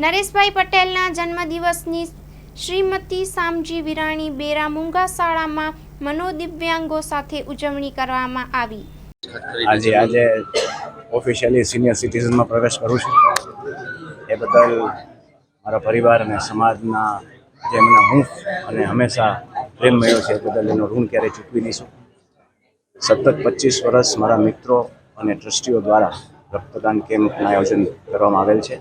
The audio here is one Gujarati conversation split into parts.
નરેશભાઈ પટેલના જન્મદિવસની શ્રીમતી શામજી વિરાણી બેરા મૂંગા શાળામાં મનોદિવ્યાંગો સાથે ઉજવણી કરવામાં આવી। આજે ઓફિશિયલી સિનિયર સિટીઝનમાં પ્રવેશ કરું છું। એ બદલ મારા પરિવાર અને સમાજના જે મને હૂંફ અને હંમેશા પ્રેમ મળ્યો છે એ બદલ એનો ઋણ ક્યારેય ચૂકવી નહીં છું। સતત 25 વર્ષ મારા મિત્રો અને ટ્રસ્ટીઓ દ્વારા રક્તદાન કેમ્પનું આયોજન કરવામાં આવેલ છે।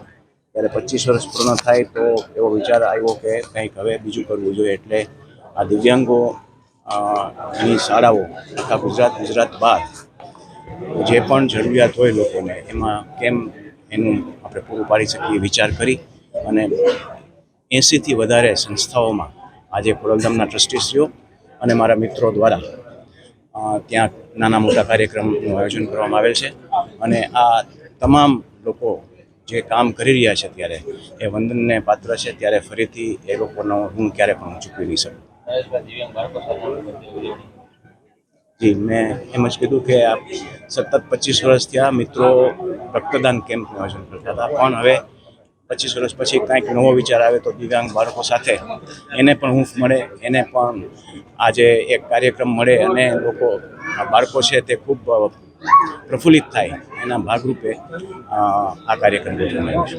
ત્યારે 25 વર્ષ પૂર્ણ થાય તો એવો વિચાર આવ્યો કે કંઈક હવે બીજું કરવું જોઈએ। એટલે આ દિવ્યાંગો ની શાળાઓ આખા ગુજરાત બહાર જે પણ જરૂરિયાત હોય લોકોને એમાં કેમ એનું આપણે પૂરું પાડી શકીએ વિચાર કરી અને 80થી વધારે સંસ્થાઓમાં આજે ખોડલધામના ટ્રસ્ટીશ્રીઓ અને મારા મિત્રો દ્વારા ત્યાં નાના મોટા કાર્યક્રમનું આયોજન કરવામાં આવેલ છે। અને આ તમામ લોકો જે કામ કરી રહ્યા છે ત્યારે એ વંદનને પાત્ર છે। ત્યારે ફરીથી એ લોકોનો ઋણ ક્યારે પણ ચૂકવી નહીં શકું। જી, મેં એમ જ કીધું કે આ સતત 25 વર્ષ થયા મિત્રો રક્તદાન કેમ્પનું આયોજન કરતા હતા, પણ હવે 25 વર્ષ પછી કંઈક નવો વિચાર આવે તો દિવ્યાંગ બાળકો સાથે એને પણ હૂંફ મળે, એને પણ આજે એક કાર્યક્રમ મળે અને લોકો બાળકો છે તે ખૂબ પ્રફુલ્લિત થાય એના ભાગરૂપે આ કાર્યક્રમ યોજવામાં આવ્યો છે।